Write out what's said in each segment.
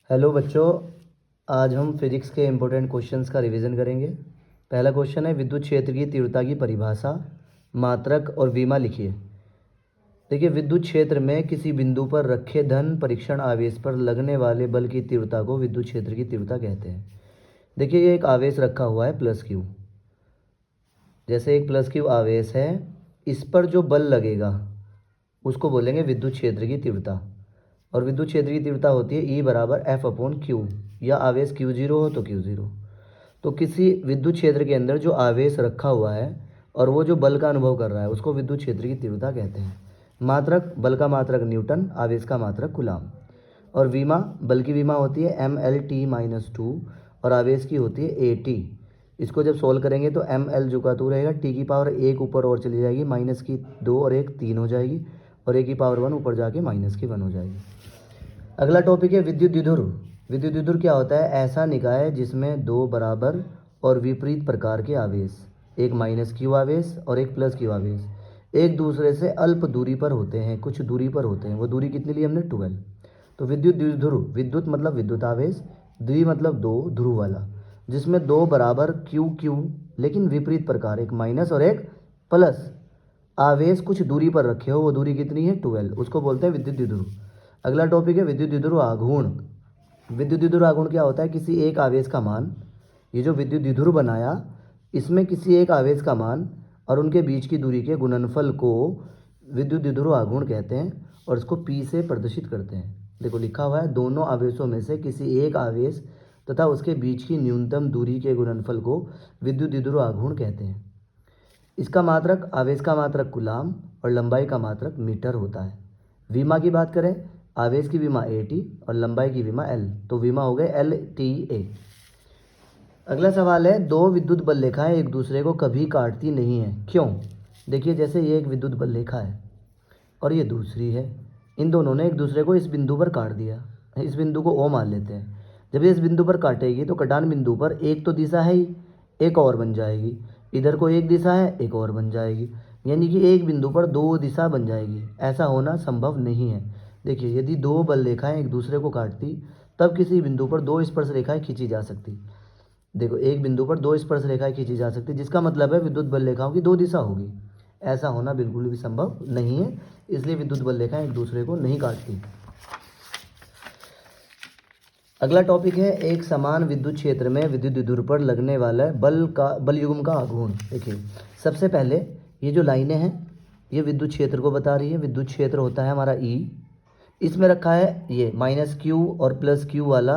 Hello बच्चों, आज हम फिजिक्स के इम्पोर्टेंट क्वेश्चंस का रिवीजन करेंगे। पहला क्वेश्चन है विद्युत क्षेत्र की तीव्रता की परिभाषा, मात्रक और विमा लिखिए। देखिए, विद्युत क्षेत्र में किसी बिंदु पर रखे धन परीक्षण आवेश पर लगने वाले बल की तीव्रता को विद्युत क्षेत्र की तीव्रता कहते हैं। देखिए, ये एक आवेश रखा हुआ है प्लस क्यू। जैसे एक प्लस क्यू आवेश है, इस पर जो बल लगेगा उसको बोलेंगे विद्युत क्षेत्र की तीव्रता। और विद्युत क्षेत्र की तीव्रता होती है E बराबर एफ अपॉन क्यू, या आवेश Q0 हो तो Q0। तो किसी विद्युत क्षेत्र के अंदर जो आवेश रखा हुआ है और वो जो बल का अनुभव कर रहा है उसको विद्युत क्षेत्र की तीव्रता कहते हैं। मात्रक, बल का मात्रक न्यूटन, आवेश का मात्रक कूलाम। और विमा, बल की विमा होती है ML_T-2 और आवेश की होती है AT। इसको जब सोल्व करेंगे तो ML जो का तू रहेगा, T की पावर 1 ऊपर और चली जाएगी, माइनस की 2 और 1 3 हो जाएगी, और A की पावर 1 ऊपर जाके माइनस की 1 हो जाएगी। अगला टॉपिक है विद्युत द्विध्रुव। विद्युत द्विध्रुव क्या होता है? ऐसा निकाय जिसमें दो बराबर और विपरीत प्रकार के आवेश, एक माइनस क्यू आवेश और एक प्लस क्यू आवेश, एक दूसरे से अल्प दूरी पर होते हैं, कुछ दूरी पर होते हैं। वो दूरी कितनी ली हमने? 12। तो विद्युत द्विध्रुव, विद्युत मतलब विद्युत आवेश, द्वि मतलब दो, ध्रुव वाला, जिसमें दो बराबर क्यू क्यू लेकिन विपरीत प्रकार, एक माइनस और एक प्लस आवेश कुछ दूरी पर रखे हो। वो दूरी कितनी है? 12। उसको बोलते हैं विद्युत द्विध्रुव। अगला टॉपिक है विद्युत द्विध्रुव आघूर्ण। विद्युत द्विध्रुव आघूर्ण क्या होता है? किसी एक आवेश का मान, ये जो विद्युत द्विध्रुव बनाया इसमें किसी एक आवेश का मान और उनके बीच की दूरी के गुणनफल को विद्युत द्विध्रुव आघूर्ण कहते हैं, और इसको P से प्रदर्शित करते हैं। देखो लिखा हुआ है, दोनों आवेशों में से किसी एक आवेश तथा उसके बीच की न्यूनतम दूरी के गुणनफल को विद्युत द्विध्रुव आघूर्ण कहते हैं। इसका मात्रक, आवेश का मात्रक कूलाम और लंबाई का मात्रक मीटर होता है। विमा की बात करें, आवेश की विमा AT और लंबाई की विमा L, तो विमा हो गए LTA। अगला सवाल है, दो विद्युत बल रेखाएं एक दूसरे को कभी काटती नहीं है, क्यों? देखिए, जैसे ये एक विद्युत बल रेखा है और ये दूसरी है, इन दोनों ने एक दूसरे को इस बिंदु पर काट दिया। इस बिंदु को O मान लेते हैं। जब ये इस बिंदु पर काटेगी तो कटान बिंदु पर एक तो दिशा है ही, एक और बन जाएगी। इधर को एक दिशा है, एक और बन जाएगी, यानी कि एक बिंदु पर दो दिशा बन जाएगी। ऐसा होना संभव नहीं है। देखिए, यदि दो बल रेखाएं एक दूसरे को काटती तब किसी बिंदु पर दो स्पर्श रेखाएं खींची जा सकती। देखो, एक बिंदु पर दो स्पर्श रेखाएं खींची जा सकती, जिसका मतलब है विद्युत बल रेखाओं की दो दिशा होगी। ऐसा होना बिल्कुल भी संभव नहीं है, इसलिए विद्युत बल रेखाएं एक दूसरे को नहीं काटती। अगला टॉपिक है एक समान विद्युत क्षेत्र में विद्युत द्विध्रुव पर लगने वाला बल युग्म का आघूर्ण। देखिए, सबसे पहले ये जो लाइनें हैं ये विद्युत क्षेत्र को बता रही है। विद्युत क्षेत्र होता है हमारा E, इसमें रखा है ये माइनस क्यू और प्लस क्यू वाला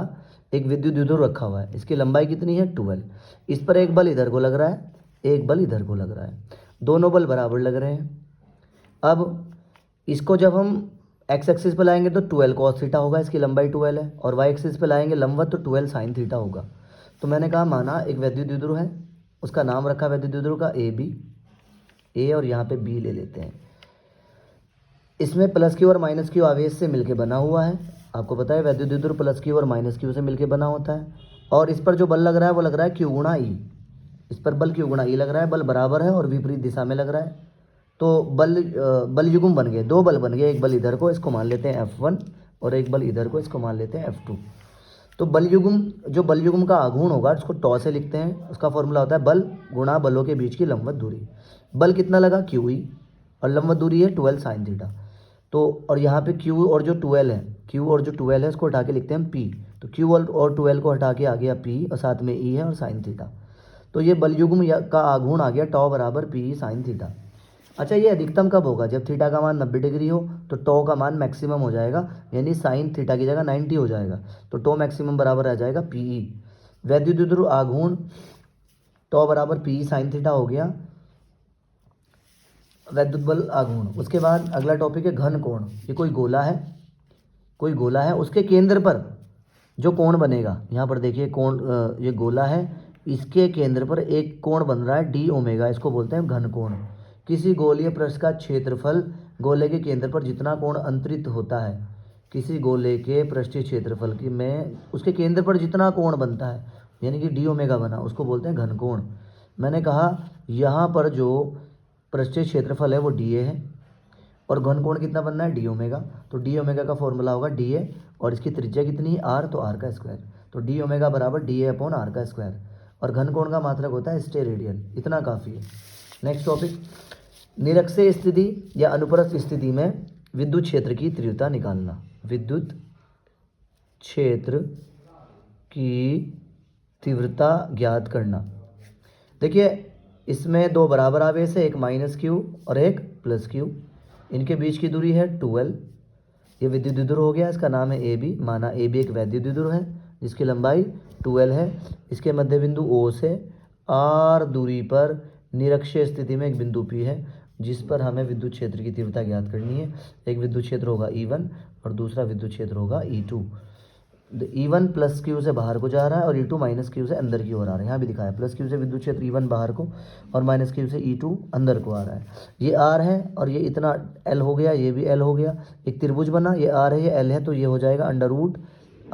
एक विद्युत द्विध्रुव रखा हुआ है। इसकी लंबाई कितनी है? 12। इस पर एक बल इधर को लग रहा है, एक बल इधर को लग रहा है, दोनों बल बराबर लग रहे हैं। अब इसको जब हम एक्स एक्सिस पे लाएंगे तो 12 cos थीटा होगा, इसकी लंबाई 12 है, और वाई एक्सिस पे लाएंगे लंबवत तो 12 sin थीटा होगा। तो मैंने कहा, माना एक विद्युत द्विध्रुव है, उसका नाम रखा विद्युत द्विध्रुव का AB, A और यहाँ पे B ले लेते हैं। इसमें प्लस क्यू और माइनस क्यू आवेश से मिलकर बना हुआ है। आपको पता है विद्युत द्विध्रुव प्लस क्यू और माइनस क्यू से मिलकर बना होता है। और इस पर जो बल लग रहा है वो लग रहा है Q गुणा E। इस पर बल Q गुणा E लग रहा है, बल बराबर है और विपरीत दिशा में लग रहा है। तो बल युग्म बन गए, दो बल बन गए, एक बल इधर को इसको मान लेते हैं F1 और एक बल इधर को इसको मान लेते हैं F2। तो जो बल युग्म का आघूर्ण होगा उसको टॉ से लिखते हैं। उसका फॉर्मूला होता है बल गुणा बलों के बीच की लंबवत दूरी। बल कितना लगा? QE, और लंबवत दूरी है 12 sin थीटा। तो और यहाँ पे Q और जो 12 है, Q और जो 12 है उसको हटा के लिखते हैं हम P। तो Q और 12 को हटा के आ गया P और साथ में E है और sin थीटा। तो ये बल युग्म का आघूर्ण आ गया टॉ बराबर PE sin थीटा। अच्छा, ये अधिकतम कब होगा? जब थीटा का मान 90 डिग्री हो तो टॉ का मान मैक्सिमम हो जाएगा, यानी साइन थीटा की जगह 90 हो जाएगा। तो टॉ मैक्सिमम बराबर आ जाएगा PE। विद्युत द्विध्रुव आघूर्ण टॉ बराबर PE साइन थीटा हो गया विद्युत बल आघूर्ण। उसके बाद अगला टॉपिक है घन कोण। ये कोई गोला है, उसके केंद्र पर जो कोण बनेगा, यहाँ पर देखिए कोण, ये गोला है, इसके केंद्र पर एक कोण बन रहा है D ओमेगा, इसको बोलते हैं घन कोण। किसी गोलीय पृष्ठ का क्षेत्रफल गोले के केंद्र पर जितना कोण अंतरित होता है, किसी गोले के पृष्ठीय क्षेत्रफल की में उसके केंद्र पर जितना कोण बनता है, यानी कि D ओमेगा बना, उसको बोलते हैं घन कोण। मैंने कहा यहाँ पर जो पृष्ठीय क्षेत्रफल है वो DA है, और घन कोण कितना बनना है डी ओमेगा, तो डी ओमेगा का फॉर्मूला होगा डी ए, और इसकी त्रिज्या कितनी है आर, तो आर का स्क्वायर, तो डी ओमेगा बराबर डी ए अपॉन आर का स्क्वायर, और घन कोण का मात्रक होता है स्टेरेडियन। इतना काफ़ी है। नेक्स्ट टॉपिक, निरक्षीय स्थिति या अनुप्रस्थ स्थिति में विद्युत क्षेत्र की तीव्रता निकालना। विद्युत क्षेत्र की तीव्रता ज्ञात करना। देखिए इसमें दो बराबर आवेश है, एक माइनस क्यू और एक प्लस क्यू, इनके बीच की दूरी है 12। ये विद्युत द्विध्रुव हो गया, इसका नाम है ए बी। माना ए बी एक वैद्युत द्विध्रुव है जिसकी लंबाई 12 है। इसके मध्य बिंदु ओ से आर दूरी पर निरक्षीय स्थिति में एक बिंदु पी है जिस पर हमें विद्युत क्षेत्र की तीव्रता ज्ञात करनी है। एक विद्युत क्षेत्र होगा E1 और दूसरा विद्युत क्षेत्र होगा E2। E1 प्लस क्यू से बाहर को जा रहा है और E2 माइनस क्यू से अंदर की ओर आ रहा है। यहाँ भी दिखाया प्लस क्यू से विद्युत क्षेत्र E1 बाहर को और माइनस क्यू से E2 अंदर को आ रहा है। ये R है और ये इतना L हो गया, ये भी L हो गया, एक त्रिभुज बना, ये R है ये L है, तो ये हो जाएगा under root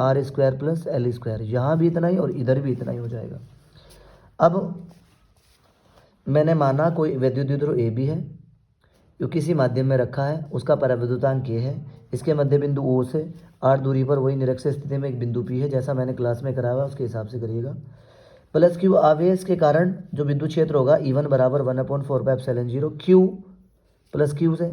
R square plus L square. यहाँ भी इतना ही और इधर भी इतना ही हो जाएगा। अब मैंने माना कोई वैद्युत द्विध्रुव ए बी है जो किसी माध्यम में रखा है, उसका पराविद्युतांक K है। इसके मध्य बिंदु O से R दूरी पर वही निरक्षीय स्थिति में एक बिंदु P है, जैसा मैंने क्लास में कराया हुआ उसके हिसाब से करिएगा। प्लस क्यू आवेश के कारण जो विद्युत क्षेत्र होगा E1 बराबर 1/4πε0 Q प्लस क्यू से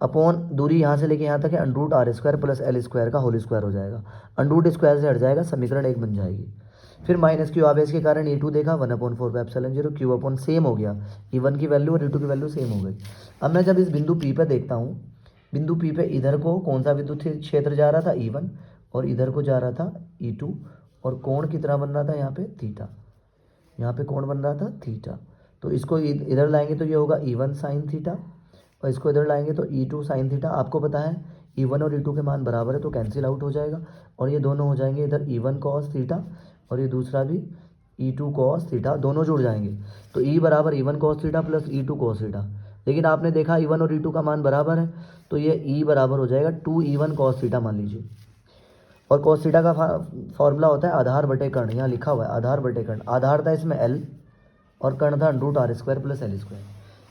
अपॉन दूरी यहाँ से लेके यहाँ तक है under root R square plus L square का होल स्क्वायर हो जाएगा। अंडर रूट स्क्वायर से हट जाएगा, समीकरण 1 बन जाएगी। फिर माइनस क्यू आवेश के कारण E2 देखा 1/4πε0 Q अपॉन सेम हो गया, E1 की वैल्यू और E2 की वैल्यू सेम हो गई। अब मैं जब इस बिंदु P पे देखता हूँ, बिंदु P पे इधर को कौन सा विद्युत क्षेत्र जा रहा था E1 और इधर को जा रहा था E2, और कोण कितना बन रहा था यहाँ पे थीटा, यहाँ पे कोण बन रहा था थीटा। तो इसको इधर लाएंगे तो ये होगा E1 साइन थीटा और इसको इधर लाएंगे तो E2 साइन थीटा। आपको पता है E1 और E2 के मान बराबर है तो कैंसिल आउट हो जाएगा और ये दोनों हो जाएंगे इधर E1 कॉस थीटा और ये दूसरा भी E2 कॉस थीटा, दोनों जुड़ जाएंगे। तो E बराबर E1 cos theta plus E2 cos theta. लेकिन आपने देखा E1 और E2 का मान बराबर है तो ये E बराबर हो जाएगा 2E1 कॉस थीटा मान लीजिए। और कॉस थीटा का फॉर्मूला होता है आधार बटे कर्ण, यहाँ लिखा हुआ है आधार बटे कर्ण। आधार था इसमें L और कर्ण था under root R square plus L square.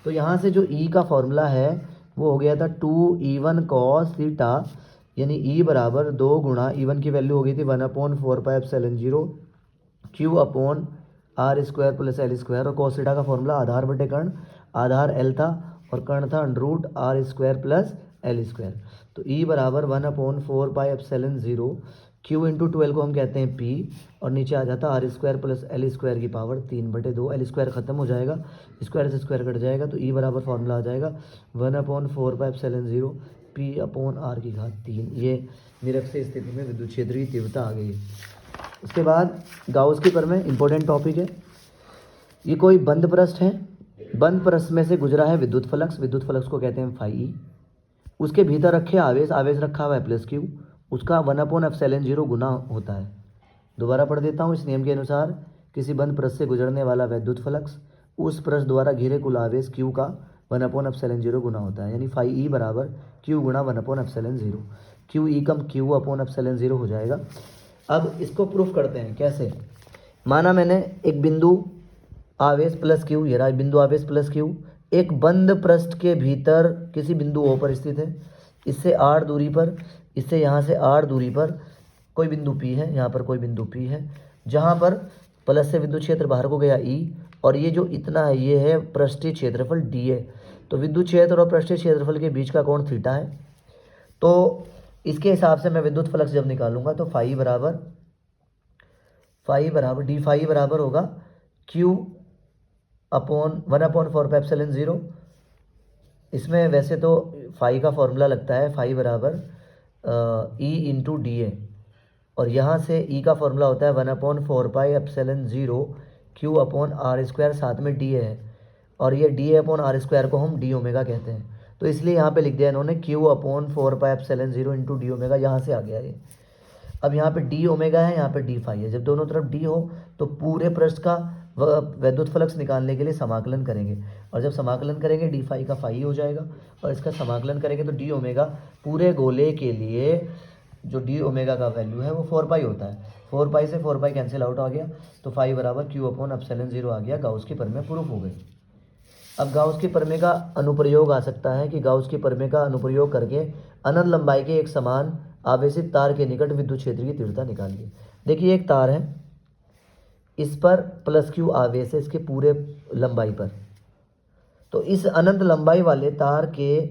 तो यहाँ से जो E का फॉर्मूला है वो हो गया था 2E1 कॉस थीटा, यानी E बराबर 2 गुणा E1 की वैल्यू हो गई थी 1/4πε0 Q upon R square plus L square, और कॉस थीटा का फॉर्मूला आधार बटे कर्ण, आधार L था और कर्ण था under root R square plus L square. तो E बराबर 1/4πε0 Q इंटू 12 को हम कहते हैं P और नीचे आ जाता R square plus L square की पावर 3/2। एल स्क्वायर खत्म हो जाएगा, स्क्वायर से स्क्वायर कट जाएगा, तो E बराबर फॉर्मूला आ जाएगा 1/4πε0 P अपॉन आर की घात 3। ये निरक्षीय स्थिति में विद्युत क्षेत्र की तीव्रता आ गई है। उसके बाद गाउस की पर में इंपॉर्टेंट टॉपिक है, ये कोई बंद पृष्ठ है, बंद पृष्ठ में से गुजरा है विद्युत फ्लक्स, विद्युत फ्लक्स को कहते हैं φE। उसके भीतर रखे आवेश, आवेश रखा हुआ है प्लस क्यू, उसका 1/ε0 गुना होता है। दोबारा पढ़ देता हूँ, इस नियम के अनुसार किसी बंद पृष्ठ से गुजरने वाला विद्युत फ्लक्स उस पृष्ठ द्वारा घिरे कुल आवेश Q का 1/ε0 गुना होता है, यानी φE बराबर Q गुणा 1/ε0। QE कम Q/ε0 हो जाएगा। अब इसको प्रूफ करते हैं कैसे। माना मैंने एक बिंदु आवेश प्लस क्यू, ये रहा बिंदु आवेश प्लस क्यू, एक बंद पृष्ठ के भीतर किसी बिंदु O पर स्थित है, इससे R दूरी पर, इससे यहाँ से R दूरी पर कोई बिंदु P है, यहाँ पर कोई बिंदु P है, जहाँ पर प्लस से विद्युत क्षेत्र बाहर को गया E, और ये जो इतना है ये है पृष्ठीय क्षेत्रफल D है। तो विद्युत क्षेत्र और पृष्ठीय क्षेत्रफल के बीच का कोण थीटा है। तो इसके हिसाब से मैं विद्युत फ्लक्स जब निकालूंगा तो φ बराबर डी फाई बराबर होगा Q अपॉन 1/4πε0। इसमें वैसे तो फाई का फॉर्मूला लगता है फाई बराबर E इंटू डी ए, और यहाँ से E का फॉर्मूला होता है 1/4πε0 Q अपॉन आर स्क्वायर, साथ में डी है, और ये D A upon R square को हम डी ओमेगा कहते हैं। तो इसलिए यहाँ पे लिख दिया इन्होंने Q upon 4πε0 into D omega, यहाँ से आ गया ये। अब यहाँ पे डी ओमेगा है, यहाँ पे डी फाई है। जब दोनों तरफ डी हो तो पूरे पृष्ठ का वैद्युत फ्लक्स निकालने के लिए समाकलन करेंगे, और जब समाकलन करेंगे डी फाई का फाई हो जाएगा, और इसका समाकलन करेंगे तो डी ओमेगा पूरे गोले के लिए जो डी ओमेगा का वैल्यू है वो 4π होता है। 4π से 4π कैंसिल आउट आ गया, तो फाई बराबर Q अपॉन ε0 आ गया। गाउस की प्रमेय प्रूफ हो गई। अब गाउस के प्रमेय का अनुप्रयोग आ सकता है कि गाउस के प्रमेय का अनुप्रयोग करके अनंत लंबाई के एक समान आवेशित तार के निकट विद्युत क्षेत्र की तीव्रता निकालिए। देखिए एक तार है, इस पर प्लस क्यू आवेश है इसके पूरे लंबाई पर, तो इस अनंत लंबाई वाले तार के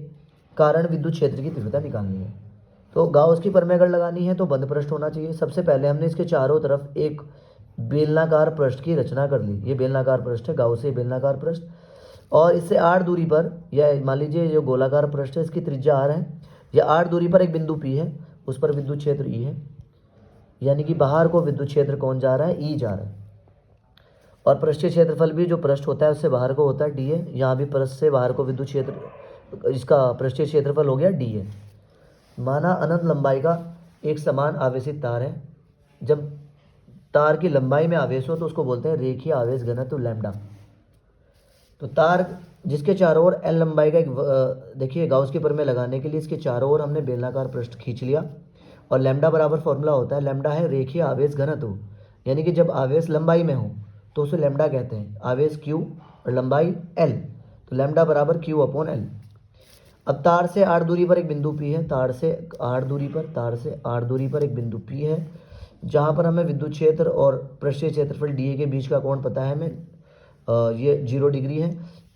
कारण विद्युत क्षेत्र की तीव्रता निकालनी है। तो गाउस की प्रमेय अगर लगानी है तो बंद पृष्ठ होना चाहिए। सबसे पहले हमने इसके चारों तरफ एक बेलनाकार पृष्ठ की रचना कर ली। ये बेलनाकार पृष्ठ है, गाउस से बेलनाकार पृष्ठ, और इससे आर दूरी पर, या मान लीजिए जो गोलाकार पृष्ठ है इसकी त्रिज्या आर है, या आर दूरी पर एक बिंदु पी है, उस पर विद्युत क्षेत्र ई है, यानी कि बाहर को विद्युत क्षेत्र कौन जा रहा है, ई जा रहा है। और पृष्ठीय क्षेत्रफल भी जो पृष्ठ होता है उससे बाहर को होता है डी है। यहाँ भी पृष्ठ से बाहर को विद्युत क्षेत्र, इसका पृष्ठीय क्षेत्रफल हो गया डी है। माना अनंत लंबाई का एक समान आवेशित तार है। जब तार की लंबाई में आवेश हो तो उसको बोलते हैं रेखीय आवेश घनत्व लैम्डा। तो तार जिसके चारों ओर एल लंबाई का एक देखिए गाउस के प्रमेय लगाने के लिए इसके चारों ओर हमने बेलनाकार पृष्ठ खींच लिया, और लैम्डा बराबर फॉर्मूला होता है, लैम्डा है रेखीय आवेश घनत्व, यानी कि जब आवेश लंबाई में हो तो उसे लैम्डा कहते हैं। आवेश क्यू और लंबाई एल, तो लैम्डा बराबर क्यू अपॉन एल। अब तार से आर दूरी पर एक बिंदु पी है, तार से आर दूरी पर एक बिंदु पी है, जहाँ पर हमें विद्युत क्षेत्र और पृष्ठीय क्षेत्रफल डी ए के बीच का कोण पता है हमें, ये 0 डिग्री है।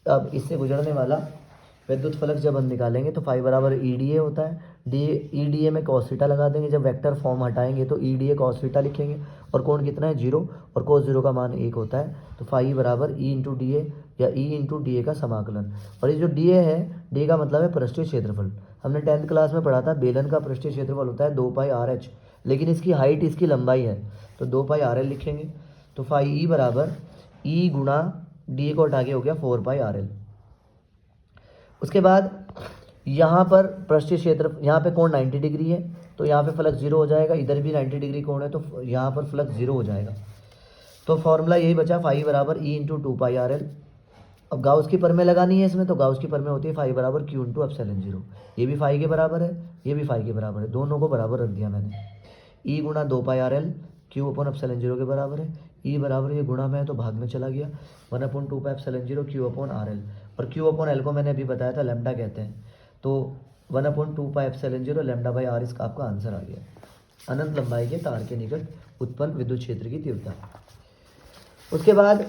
अब इससे गुजरने वाला विद्युत फलक जब हम निकालेंगे तो फाई बराबर ई डी ए होता है। ई डी ए में कॉस थीटा लगा देंगे, जब वेक्टर फॉर्म हटाएंगे तो E D A cos theta लिखेंगे, और कोण कितना है 0, और कोस 0 का मान 1 होता है। तो फाई बराबर ई इंटू डी ए, या ई इंटू डी ए का समाकलन। और ये जो डी ए है, डी का मतलब है पृष्ठीय क्षेत्रफल। हमने 10th क्लास में पढ़ा था बेलन का पृष्ठीय क्षेत्रफल होता है 2 पाई आर एच, लेकिन इसकी हाइट इसकी लंबाई है, तो 2 पाई आर एल लिखेंगे। तो फाई ई बराबर ई गुणा डी ए को हटा के हो गया 4 पाई आर एल। उसके बाद यहाँ पर पृष्ठीय क्षेत्र, यहाँ पे कोण 90 डिग्री है, तो यहाँ पे फ्लक्स 0 हो जाएगा, इधर भी 90 डिग्री कोण है, तो यहाँ पर फ्लक्स 0 हो जाएगा। तो फॉर्मूला यही बचा, फाई बराबर E into 2 pi R L. अब गाउस की प्रमेय लगानी है इसमें, तो गाउस की प्रमेय होती है फाई बराबर क्यू इंटू एप्सिलॉन 0। ये भी फाई के बराबर है, ये भी फाई के बराबर है, दोनों को बराबर रख दिया मैंने। ई गुणा 2 pi R L Q upon epsilon 0 के बराबर है। ई बराबर ये गुणा में है तो भाग में चला गया, 1/2 pi epsilon 0 Q upon R L, और क्यू अपॉन एल को मैंने अभी बताया था लैम्डा कहते हैं, तो 1/2 pi epsilon 0 lambda by R, इसका आपका आंसर आ गया। अनंत लंबाई के तार के निकट उत्पन्न विद्युत क्षेत्र की तीव्रता। उसके बाद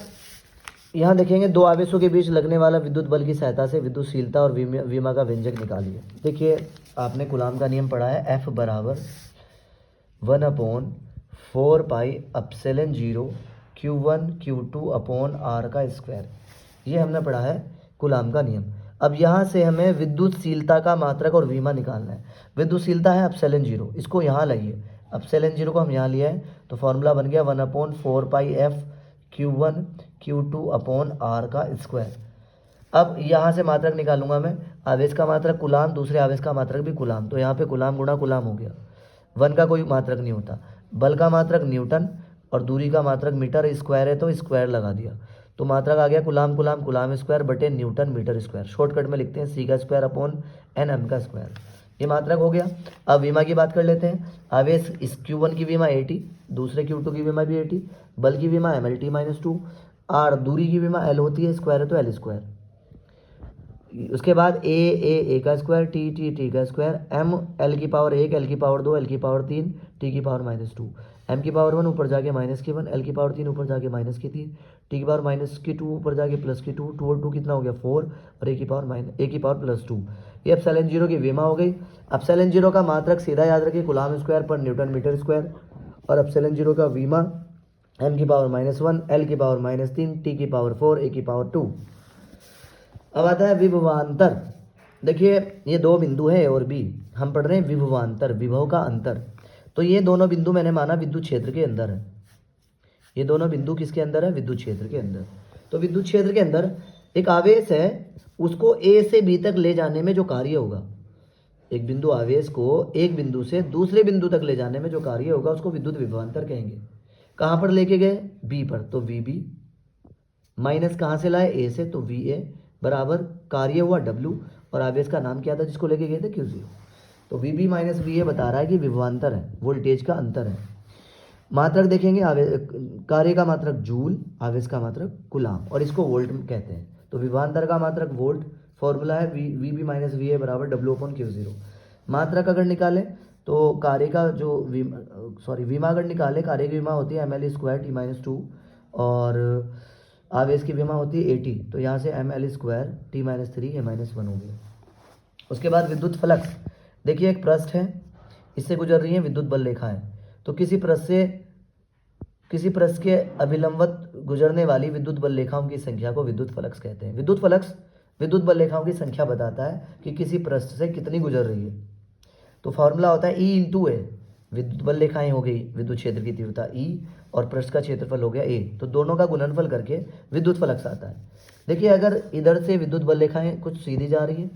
यहाँ देखेंगे दो आवेशों के बीच लगने वाला विद्युत बल की सहायता से विद्युतशीलता और विमा का व्यंजक निकालिए। देखिए आपने कूलाम का नियम पढ़ा है, F बराबर 1/4 पाई epsilon 0 Q1 Q2 upon R का स्क्वायर, ये हमने पढ़ा है कूलाम का नियम। अब यहाँ से हमें विद्युतशीलता का मात्रक और विमा निकालना है। विद्युतशीलता है एप्सिलॉन 0, इसको यहाँ लाइए, एप्सिलॉन 0 को हम यहाँ लिया है, तो फॉर्मूला बन गया 1/4 पाई F Q1 Q2 upon R का स्क्वायर। अब यहाँ से मात्रक निकालूंगा मैं, आवेश का मात्रक कूलाम, दूसरे आवेश का मात्रक भी कूलाम, तो यहाँ पे कूलाम गुणा कूलाम हो गया। 1 का कोई मात्रक नहीं होता, बल का मात्रक न्यूटन और दूरी का मात्रक मीटर, स्क्वायर है तो स्क्वायर लगा दिया, तो मात्रक आ गया कूलाम कूलाम कूलाम स्क्वायर बटे न्यूटन मीटर स्क्वायर। शॉर्टकट में लिखते हैं सी का स्क्वायर अपॉन एन एम का स्क्वायर, ये मात्रक हो गया। अब विमा की बात कर लेते हैं। आवेश इस Q1 की विमा 80, दूसरे Q2 की विमा भी 80, बल की विमा MLT-2, R दूरी की विमा L होती है, स्क्वायर है तो L स्क्वायर। उसके बाद A का स्क्वायर, T का स्क्वायर, M L की पावर 1, L की पावर 2, L की पावर 3, T की पावर -2, M की पावर 1 ऊपर जाके -1, L की पावर 3 ऊपर जाके -3, T की पावर -2 ऊपर जाके +2, 2 और 2 कितना हो गया 4, और A की पावर +2। ये एप्सिलॉन 0 की विमा हो गई। एप्सिलॉन 0 का मात्रक सीधा याद रखिए कूलाम स्क्वायर पर न्यूटन मीटर स्क्वायर, और एप्सिलॉन 0 का विमा M की पावर -1, L की पावर -3, T की पावर 4, A की पावर 2। अब आता है विभवांतर। देखिए ये दो बिंदु है और भी, हम पढ़ रहे हैं विभवांतर, विभव का अंतर। तो ये दोनों बिंदु मैंने माना विद्युत क्षेत्र के अंदर है। ये दोनों बिंदु किसके अंदर है, विद्युत क्षेत्र के अंदर। तो विद्युत क्षेत्र के अंदर एक आवेश है, उसको A से B तक ले जाने में जो कार्य होगा, एक बिंदु आवेश को एक बिंदु से दूसरे बिंदु तक ले जाने में जो कार्य होगा उसको विद्युत विभवांतर कहेंगे। कहाँ पर लेके गए, B पर, तो VB माइनस कहाँ से लाए, A से, तो VA बराबर कार्य हुआ W, और आवेश का नाम क्या था जिसको लेके गए थे, Q0। तो VB माइनस VA बता रहा है कि विभवांतर है, वोल्टेज का अंतर है। मात्रक देखेंगे, कार्य का मात्रक जूल, आवेश का मात्रक कूलाम, और इसको वोल्ट कहते हैं। तो विभवांतर का मात्रक वोल्ट, फॉर्मूला है V B minus V A बराबर डब्ल्यू अपॉन क्यू जीरो। मात्रक अगर निकालें तो कार्य का जो विमा अगर निकाले, कार्य की विमा होती है M L square T minus two और आवेश की विमा होती है ए टी, तो यहाँ से M L square T minus three A minus one हो गया। उसके बाद विद्युत फ्लक्स, देखिए एक पृष्ठ है, इससे गुजर रही है विद्युत बल रेखाएं, तो किसी पृष्ठ के अभिलंबवत गुजरने वाली विद्युत बल रेखाओं की संख्या को विद्युत फ्लक्स कहते हैं। विद्युत फ्लक्स विद्युत बल रेखाओं की संख्या बताता है कि किसी पृष्ठ से कितनी गुजर रही है। तो फॉर्मूला होता है ई इंटू ए, विद्युत बल रेखाएं हो गई, विद्युत क्षेत्र की तीव्रता ई और पृष्ठ का क्षेत्रफल हो गया ए, तो दोनों का गुणनफल करके विद्युत फ्लक्स आता है। देखिए अगर इधर से विद्युत बल रेखाएं कुछ सीधी जा रही है,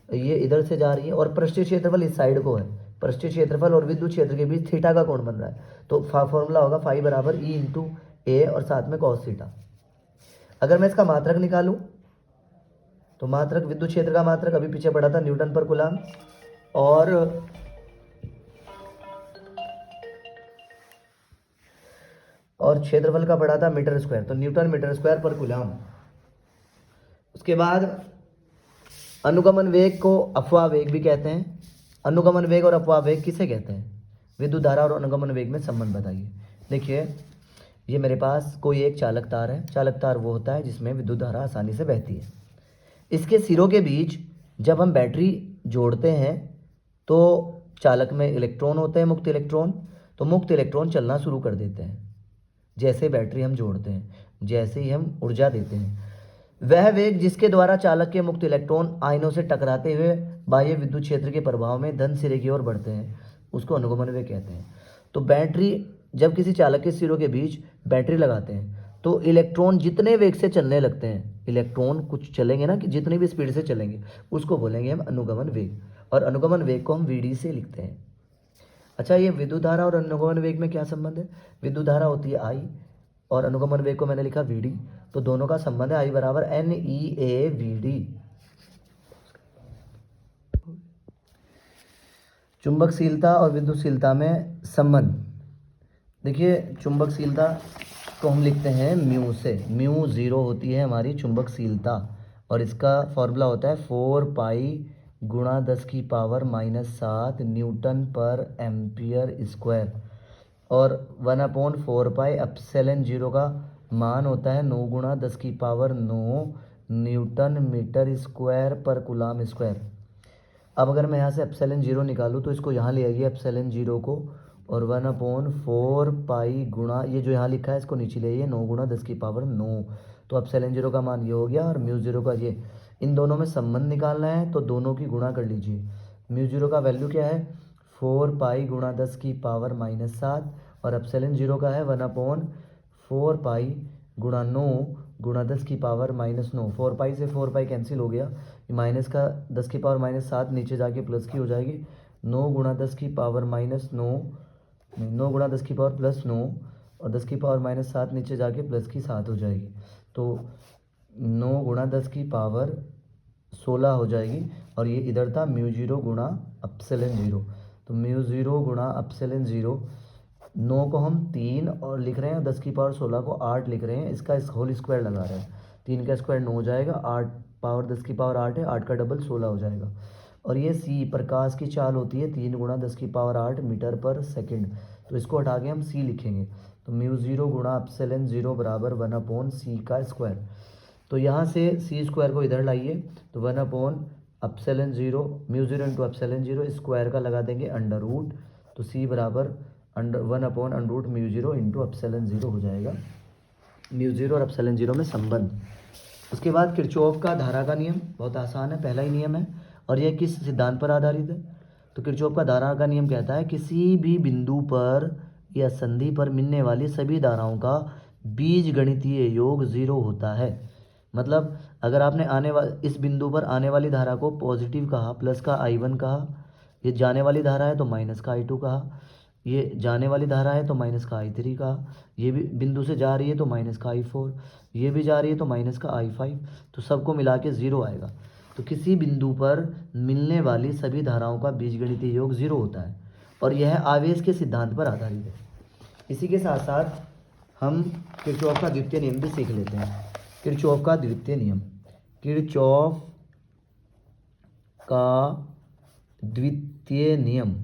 ये इधर से जा रही है और पृष्ठीय क्षेत्रफल इस साइड को है, पृष्ठीय क्षेत्रफल और विद्युत क्षेत्र के बीच थीटा का कोण बन रहा है, तो फॉर्मूला होगा फाई बराबर ई इंटू ए और साथ में कॉस थीटा। अगर मैं इसका मात्रक निकालूं तो मात्रक, विद्युत क्षेत्र का मात्रक अभी पीछे पढ़ा था न्यूटन पर कूलम, और क्षेत्रफल का पढ़ा था मीटर स्क्वायर, तो न्यूटन मीटर स्क्वायर पर कूलम। उसके बाद अनुगमन वेग को अपवाह वेग भी कहते हैं। अनुगमन वेग और अपवाह वेग किसे कहते हैं? विद्युत धारा और अनुगमन वेग में संबंध बताइए। देखिए ये मेरे पास कोई एक चालक तार है, चालक तार वो होता है जिसमें विद्युत धारा आसानी से बहती है। इसके सिरों के बीच जब हम बैटरी जोड़ते हैं तो चालक में इलेक्ट्रॉन होते हैं, मुक्त इलेक्ट्रॉन, तो मुक्त इलेक्ट्रॉन चलना शुरू कर देते हैं जैसे बैटरी हम जोड़ते हैं, जैसे ही हम ऊर्जा देते हैं। वह वेग जिसके द्वारा चालक के मुक्त इलेक्ट्रॉन आयनों से टकराते हुए बाह्य विद्युत क्षेत्र के प्रभाव में धन सिरे की ओर बढ़ते हैं, उसको अनुगमन वेग कहते हैं। तो बैटरी, जब किसी चालक के सिरों के बीच बैटरी लगाते हैं तो इलेक्ट्रॉन जितने वेग से चलने लगते हैं, इलेक्ट्रॉन कुछ चलेंगे ना, कि जितनी भी स्पीड से चलेंगे उसको बोलेंगे हम अनुगमन वेग, और अनुगमन वेग को हम वी से लिखते हैं। अच्छा, ये विद्युत धारा और अनुगमन वेग में क्या संबंध है? विद्युत धारा होती है आई और अनुगमन वेग को मैंने लिखा वी डी, तो दोनों का संबंध है आई बराबर N E A V D. चुंबकशीलता और विद्युतशीलता में संबंध, देखिए चुंबकशीलता को हम लिखते हैं म्यू से, म्यू जीरो होती है हमारी चुंबकशीलता और इसका फॉर्मूला होता है 4 पाई गुणा 10 की पावर -7 न्यूटन पर एम्पियर स्क्वायर, और 1/4 पाई एप्सिलॉन जीरो का मान होता है 9 गुणा 10 की पावर 9 न्यूटन मीटर स्क्वायर पर कूलम स्क्वायर। अब अगर मैं यहाँ से एप्सिलॉन जीरो निकालूँ तो इसको यहाँ ले आइए एप्सिलॉन जीरो को, और 1/4 पाई गुणा ये जो यहाँ लिखा है इसको नीचे ले आइए 9 गुणा 10 की पावर 9, तो एप्सिलॉन जीरो का मान ये हो गया और म्यू जीरो का ये। इन दोनों में संबंध निकालना है तो दोनों की गुणा कर लीजिए। म्यू जीरो का वैल्यू क्या है? 4 पाई गुणा 10 की पावर -7 और एप्सिलॉन जीरो का है 1/4 पाई गुणा 9 गुणा 10 की पावर -9। 4 पाई से 4 पाई कैंसिल हो गया, माइनस का 10 की पावर -7 नीचे जाके प्लस की हो जाएगी, 9 गुणा 10 की पावर -9 गुणा 10 की पावर +9 और 10 की पावर -7 नीचे जाके प्लस की 7 हो जाएगी, तो 9 गुणा 10 की पावर 16 हो जाएगी। और ये इधर था म्यू जीरो गुणा एप्सिलॉन जीरो, तो म्यू जीरो गुणा एप्सिलॉन जीरो, 9 को हम 3 और लिख रहे हैं, 10 की पावर 16 को 8 लिख रहे हैं, इसका होल स्क्वायर लगा रहे हैं, 3 का स्क्वायर 9 हो जाएगा, 8 पावर 10 की पावर 8 है, 8 का डबल 16 हो जाएगा। और ये सी प्रकाश की चाल होती है 3 गुणा 10 की पावर 8 मीटर पर सेकंड, तो इसको हटा के हम सी लिखेंगे, तो म्यू जीरो गुणा एप्सिलॉन जीरो बराबर 1/c का स्क्वायर। तो यहाँ से सी स्क्वायर को इधर लाइए, तो 1/एप्सिलॉन zero, mu zero into epsilon zero square का लगा देंगे अंडर रूट, तो सी बराबर 1/√, mu zero into epsilon zero हो जाएगा। म्यू जीरो और एप्सिलॉन जीरो में संबंध। उसके बाद किरचॉफ का धारा का नियम बहुत आसान है, पहला ही नियम है, और यह किस सिद्धांत पर आधारित है? तो किरचॉफ का धारा का नियम कहता है किसी भी बिंदु पर या संधि पर मिलने वाली सभी धाराओं का बीजगणितीय योग 0 होता है। मतलब अगर आपने इस बिंदु पर आने वाली धारा को पॉजिटिव कहा, प्लस का I1 कहा, ये जाने वाली धारा है तो माइनस का I2 कहा, ये जाने वाली धारा है तो माइनस का I3 कहा, ये भी बिंदु से जा रही है तो माइनस का I4, ये भी जा रही है तो माइनस का I5, तो सबको मिला के 0 आएगा। तो किसी बिंदु पर मिलने वाली सभी धाराओं का बीजगणितीय योग 0 होता है, और यह आवेश के सिद्धांत पर आधारित है। इसी के साथ साथ हम किरचॉफ का द्वितीय नियम भी सीख लेते हैं। किरचॉफ का द्वितीय नियम, किरचॉफ का द्वितीय नियम।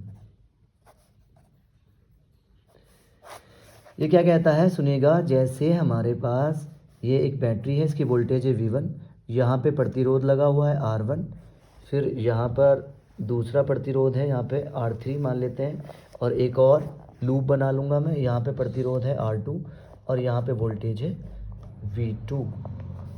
ये क्या कहता है सुनिएगा, जैसे हमारे पास ये एक बैटरी है, इसकी वोल्टेज है V1, यहाँ पे प्रतिरोध लगा हुआ है R1, फिर यहाँ पर दूसरा प्रतिरोध है यहाँ पे R3 मान लेते हैं, और एक और लूप बना लूँगा मैं, यहाँ पे प्रतिरोध है R2 और यहाँ पे वोल्टेज है V2।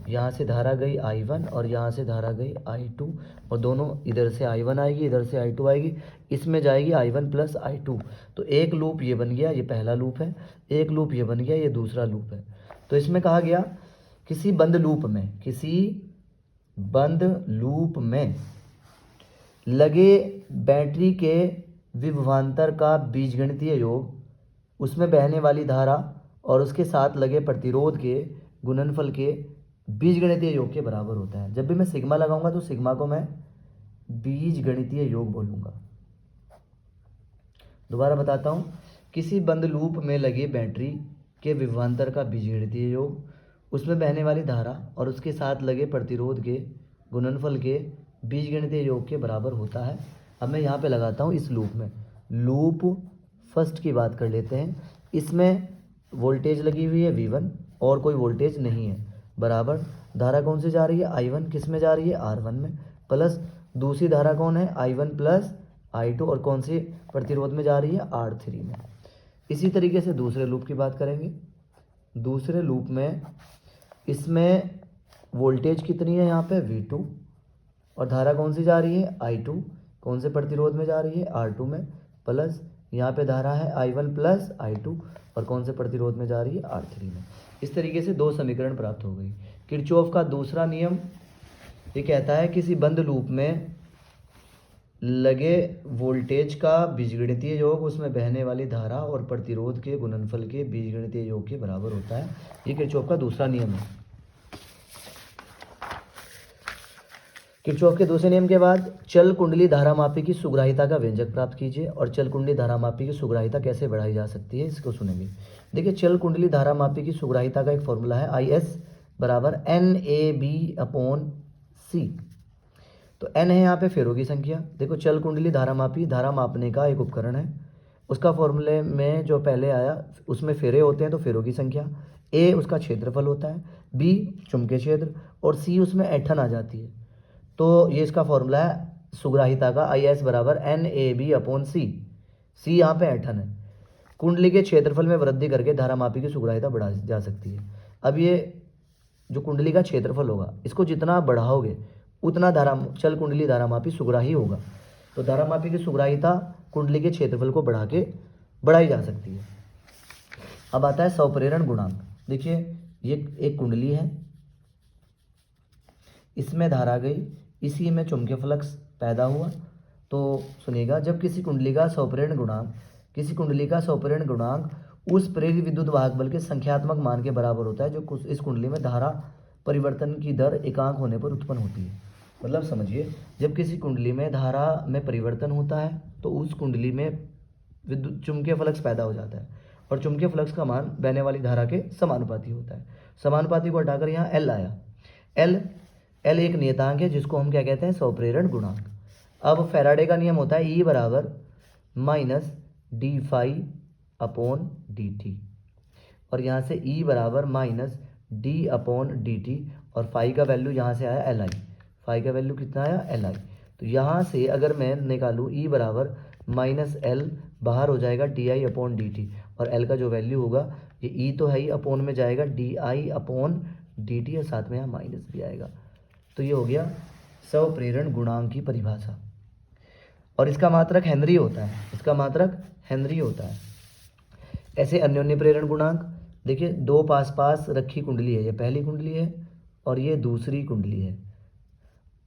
यहाँ से धारा गई I1 और यहाँ से धारा गई I2, और दोनों इधर से I1 आएगी, इधर से I2 आएगी, इसमें जाएगी I1 प्लस I2। तो एक लूप ये बन गया, ये पहला लूप है, एक लूप ये बन गया, ये दूसरा लूप है। तो इसमें कहा गया किसी बंद लूप में लगे बैटरी के विभवांतर का बीजगणितीय योग उसमें बहने वाली धारा और उसके साथ लगे प्रतिरोध के गुणनफल के बीजगणितीय योग के बराबर होता है। जब भी मैं सिग्मा लगाऊंगा तो सिग्मा को मैं बीजगणितीय योग बोलूँगा। दोबारा बताता हूँ, किसी बंद लूप में लगे बैटरी के विभवांतर का बीजगणितीय योग उसमें बहने वाली धारा और उसके साथ लगे प्रतिरोध के गुणनफल के बीजगणितीय योग के बराबर होता है। अब मैं यहाँ पे लगाता हूँ इस लूप में, लूप फर्स्ट की बात कर लेते हैं। इसमें वोल्टेज लगी हुई है V1 और कोई वोल्टेज नहीं है, बराबर धारा कौन सी जा रही है I1, किस में जा रही है R1 में, प्लस दूसरी धारा कौन है I1 प्लस I2 और कौन सी प्रतिरोध में जा रही है R3 में। इसी तरीके से दूसरे लूप की बात करेंगे। दूसरे लूप में इसमें वोल्टेज कितनी है यहाँ पे V2 और धारा कौन सी जा रही है I2, कौन से प्रतिरोध में जा रही है R2 में, प्लस यहाँ पे धारा है I1 प्लस I2 और कौन से प्रतिरोध में जा रही है R3 में। इस तरीके से दो समीकरण प्राप्त हो गई। किरचॉफ का दूसरा नियम ये कहता है किसी बंद लूप में लगे वोल्टेज का बीजगणितीय योग उसमें बहने वाली धारा और प्रतिरोध के गुणनफल के बीजगणितीय योग के बराबर होता है। ये किरचॉफ का दूसरा नियम है। किरचॉफ के दूसरे नियम के बाद चल कुंडली धारामापी की सुग्राहिता का व्यंजक प्राप्त कीजिए और चल कुंडली धारामापी की सुग्राहिता कैसे बढ़ाई जा सकती है इसको सुनेंगे। देखिए, चल कुंडली धारामापी की सुग्राहिता का एक फॉर्मूला है IS बराबर NAB/C। तो N है यहाँ पे फेरों की संख्या। देखो, चल कुंडली धारामापी धारा मापने का एक उपकरण है, उसका फॉर्मूले में जो पहले आया उसमें फेरे होते हैं तो फेरों की संख्या, A उसका क्षेत्रफल होता है, B चुंबकीय क्षेत्र और C उसमें ऐंठन आ जाती है। तो ये इसका फॉर्मूला है सुग्राहिता का IS बराबर NAB/C। C यहाँ पे ऐंठन है। कुंडली के क्षेत्रफल में वृद्धि करके धारामापी की सुग्राहिता बढ़ा जा सकती है। अब ये जो कुंडली का क्षेत्रफल होगा इसको जितना बढ़ाओगे उतना चल कुंडली धारामापी सुग्राही होगा। तो धारामापी की सुग्राहिता कुंडली के क्षेत्रफल को बढ़ाई जा सकती है। अब आता है स्वप्रेरण गुणांक। देखिए, ये एक कुंडली है, इसमें धारा गई, इसी में चुंबकीय फ्लक्स पैदा हुआ। तो सुनिएगा, जब किसी कुंडली का स्वप्रेरण गुणांक उस प्रेरित विद्युत वाहक बल के संख्यात्मक मान के बराबर होता है जो इस कुंडली में धारा परिवर्तन की दर एकांक होने पर उत्पन्न होती है। मतलब समझिए, जब किसी कुंडली में धारा में परिवर्तन होता है तो उस कुंडली में विद्युत चुंबकीय फ्लक्स पैदा हो जाता है और चुंबकीय फ्लक्स का मान बहने वाली धारा के समानुपाती होता है। समानुपाती को हटाकर यहाँ L आया। L एक नियतांक है जिसको हम क्या कहते हैं, स्वप्रेरण गुणांक। अब फैराडे का नियम होता है E बराबर -d∅/dt और यहाँ से E बराबर -d/dt और फाई का वैल्यू यहाँ से आया Li। फाई का वैल्यू कितना आया Li। तो यहाँ से अगर मैं निकालूँ E बराबर -L, बाहर हो जाएगा di/dt और L का जो वैल्यू होगा ये E तो है ही, अपोन में जाएगा di/dt और साथ में यहाँ माइनस भी आएगा। तो ये हो गया स्वप्रेरण गुणांक की परिभाषा और इसका मात्रक हेनरी होता है। ऐसे अन्योन्य प्रेरण गुणांक, देखिए, दो पास पास रखी कुंडली है, ये पहली कुंडली है और ये दूसरी कुंडली है।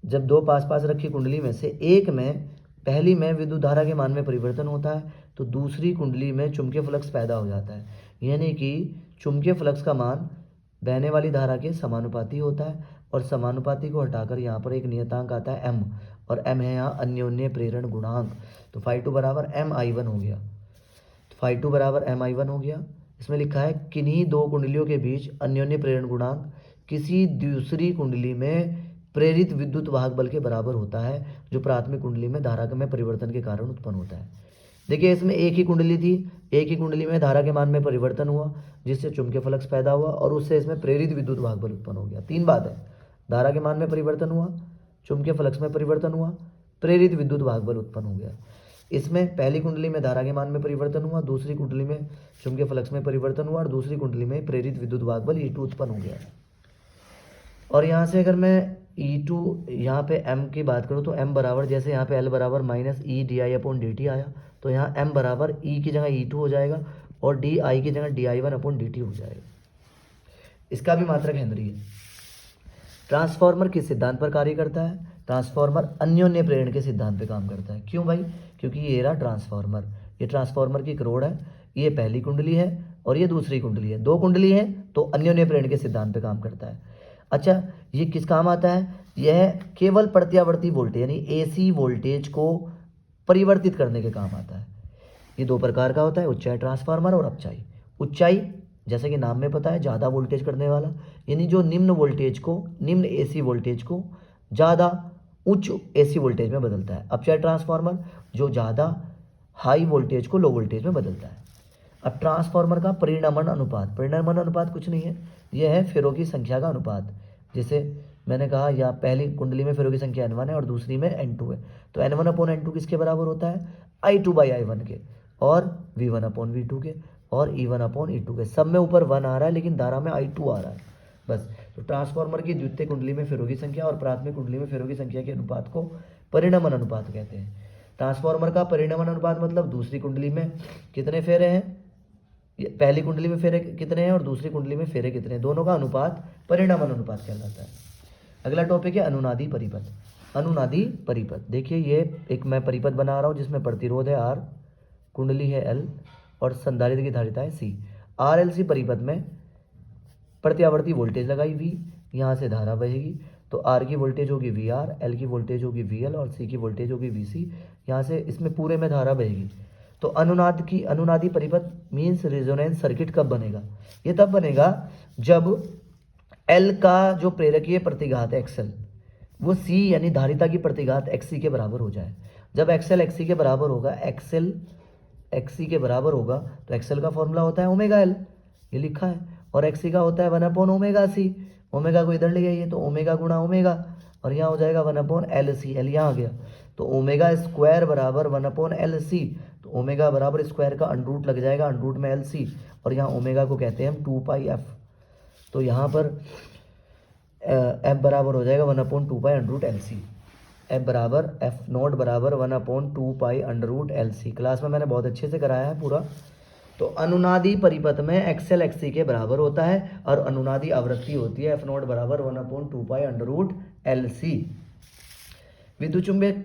जब दो पास पास रखी कुंडली में से एक में पहली में विद्युत धारा के मान में परिवर्तन होता है तो दूसरी कुंडली में चुंबकीय फ्लक्स पैदा हो जाता है, यानी कि चुंबकीय फ्लक्स का मान बहने वाली धारा के समानुपाती होता है और समानुपाती को हटाकर यहाँ पर एक नियतांक आता है M और M है यहाँ अन्योन्य प्रेरण गुणांक। तो φ2 बराबर MI1 हो गया। इसमें लिखा है किन्हीं दो कुंडलियों के बीच अन्योन्य प्रेरण गुणांक किसी दूसरी कुंडली में प्रेरित विद्युत वाहक बल के बराबर होता है, जो प्राथमिक कुंडली में धारा में परिवर्तन के कारण उत्पन्न होता है। देखिए इसमें एक ही कुंडली थी, एक ही कुंडली में धारा के मान में परिवर्तन हुआ, जिससे चुंबकीय फ्लक्स पैदा हुआ और उससे इसमें प्रेरित विद्युत वाहक बल उत्पन्न हो गया। तीन बात है, धारा के मान में परिवर्तन हुआ, चुंबकीय फ्लक्स में परिवर्तन हुआ, प्रेरित विद्युत वाहक बल उत्पन्न हो गया। इसमें पहली कुंडली में धारा के मान में परिवर्तन हुआ, दूसरी कुंडली में चुंबकीय फ्लक्स में परिवर्तन हुआ और दूसरी कुंडली में प्रेरित विद्युत वाहक बल E2 उत्पन्न हो गया। और यहाँ से अगर मैं E2 यहाँ पे M की बात करूँ तो M बराबर, जैसे यहाँ पे L बराबर -E/dI/dt आया, तो यहाँ M बराबर E की जगह E2 हो जाएगा और DI की जगह DI1/dt हो जाएगा। इसका भी मात्रक हेनरी है। ट्रांसफार्मर किस सिद्धांत पर कार्य करता है? ट्रांसफार्मर अन्योन्य प्रेरण के सिद्धांत पे काम करता है। क्यों भाई? क्योंकि ये रहा ट्रांसफार्मर, ये ट्रांसफार्मर की करोड़ है, ये पहली कुंडली है और ये दूसरी कुंडली है, दो कुंडली है तो अन्योन्य प्रेरण के सिद्धांत पे काम करता है। अच्छा, ये किस काम आता है? यह केवल प्रत्यावर्ती वोल्टेज यानी AC वोल्टेज को परिवर्तित करने के काम आता है। ये दो प्रकार का होता है, उच्चाई ट्रांसफार्मर और अपचाई। उच्चाई जैसे कि नाम में पता है, ज़्यादा वोल्टेज करने वाला, यानी जो निम्न वोल्टेज को, निम्न AC वोल्टेज को ज़्यादा उच्च AC वोल्टेज में बदलता है। अपचाई ट्रांसफार्मर जो ज़्यादा हाई वोल्टेज को लो वोल्टेज में बदलता है। अब ट्रांसफार्मर का परिणामन अनुपात, परिणामन अनुपात कुछ नहीं है, यह है फेरों की संख्या का अनुपात। जैसे मैंने कहा, या पहली कुंडली में फेरों की संख्या N1 है और दूसरी में N2 है, तो N1/N2 किसके बराबर होता है? I2/I1 के, और V1/V2 के, और E1/E2 के। सब में ऊपर 1 आ रहा है लेकिन धारा में I2 आ रहा है बस। तो ट्रांसफार्मर की द्वितीय कुंडली में फेरों की संख्या और प्राथमिक कुंडली में फेरों की संख्या के अनुपात को परिणामन अनुपात कहते हैं। ट्रांसफार्मर का परिणामन अनुपात मतलब दूसरी कुंडली में कितने फेरे हैं, पहली कुंडली में फेरे कितने हैं और दूसरी कुंडली में फेरे कितने हैं, दोनों का अनुपात परिणामन अनुपात कहलाता है। अगला टॉपिक है अनुनादी परिपथ। अनुनादी परिपथ, देखिए ये एक मैं परिपथ बना रहा हूँ जिसमें प्रतिरोध है R, कुंडली है L और संधारित्र की धारिता है C। RLC परिपथ में प्रत्यावर्ती वोल्टेज लगाई V, यहाँ से धारा बहेगी, तो R की वोल्टेज होगी VR, L की वोल्टेज होगी VL और C की वोल्टेज होगी VC। यहाँ से इसमें पूरे में धारा बहेगी। तो अनुनादी परिपथ मीन्स रेजोनेंस सर्किट कब बनेगा? ये तब बनेगा जब L का जो प्रेरकीय प्रतिघात है XL, वो C यानी धारिता की प्रतिघात XC के बराबर हो जाए। जब XL XC के बराबर होगा, XL XC के बराबर होगा, तो XL का फॉर्मूला होता है ω/L, ये लिखा है, और XC का होता है 1/ωc। ओमेगा को इधर ले आइए तो ओमेगा गुणा ओमेगा, और यहाँ हो जाएगा 1/LC, L यहाँ आ गया, तो ओमेगा स्क्वायर बराबर 1/LC, तो ओमेगा बराबर स्क्वायर का अंडरूट लग जाएगा, अंडरूट में LC, और यहाँ ओमेगा को कहते हैं हम 2πf। तो यहाँ पर F बराबर हो जाएगा 1/2π√LC। F बराबर F0 बराबर 1/2π√LC। क्लास में मैंने बहुत अच्छे से कराया है पूरा। तो अनुनादी परिपथ में XL XC के बराबर होता है और अनुनादी आवृत्ति होती है F0 बराबर 1/2π√LC। विद्युत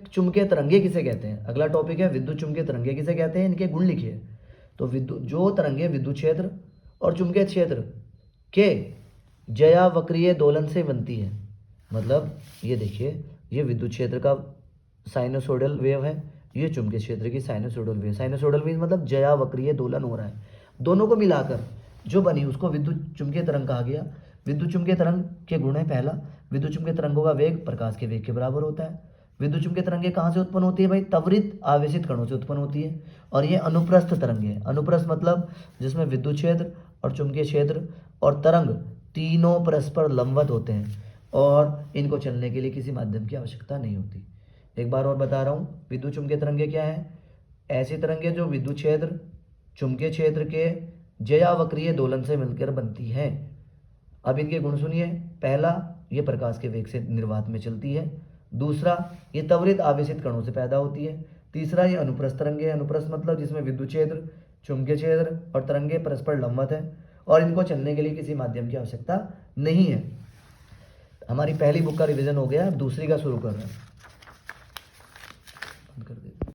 चुंबकीय तरंगे किसे कहते हैं? अगला टॉपिक है विद्युत चुंबकीय तरंगे किसे कहते हैं, इनके गुण लिखिए। तो जो तरंगे विद्युत क्षेत्र और चुंबकीय क्षेत्र के ज्यावक्रीय दोलन से बनती है, मतलब ये देखिए, ये विद्युत क्षेत्र का साइनोसोडल वेव है, ये चुंबकीय क्षेत्र की साइनोसोडल वेव। साइनोसोडल मीन्स मतलब ज्यावक्रीय दोलन हो रहा है, दोनों को मिलाकर जो बनी उसको विद्युत चुंबकीय तरंग कहा गया। विद्युत चुंबकीय तरंग के गुण है, पहला, विद्युत चुंबकीय तरंगों का वेग प्रकाश के वेग के बराबर होता है। विद्युत चुंबकीय तरंगे कहाँ से उत्पन्न होती है भाई? त्वरित आवेशित कणों से उत्पन्न होती है, और ये अनुप्रस्थ तरंगे हैं। अनुप्रस्थ मतलब जिसमें विद्युत क्षेत्र और चुंबकीय क्षेत्र और तरंग तीनों परस्पर लंबवत होते हैं और इनको चलने के लिए किसी माध्यम की आवश्यकता नहीं होती। एक बार और बता रहा हूँ, विद्युत चुंबकीय तरंगे क्या है? ऐसी तरंगे जो विद्युत क्षेत्र चुंबकीय क्षेत्र के ज्यावक्रीय दोलन से मिलकर बनती हैं। अब इनके गुण सुनिए। पहला, ये प्रकाश के वेग से निर्वात में चलती है। दूसरा, ये त्वरित आवेशित कणों से पैदा होती है। तीसरा, ये अनुप्रस्थ तरंगे। अनुप्रस्थ मतलब जिसमें विद्युत क्षेत्र चुंबकीय क्षेत्र और तरंगे परस्पर लंबवत है और इनको चलने के लिए किसी माध्यम की आवश्यकता नहीं है। हमारी पहली बुक का रिवीजन हो गया, अब दूसरी का शुरू कर रहे हैं।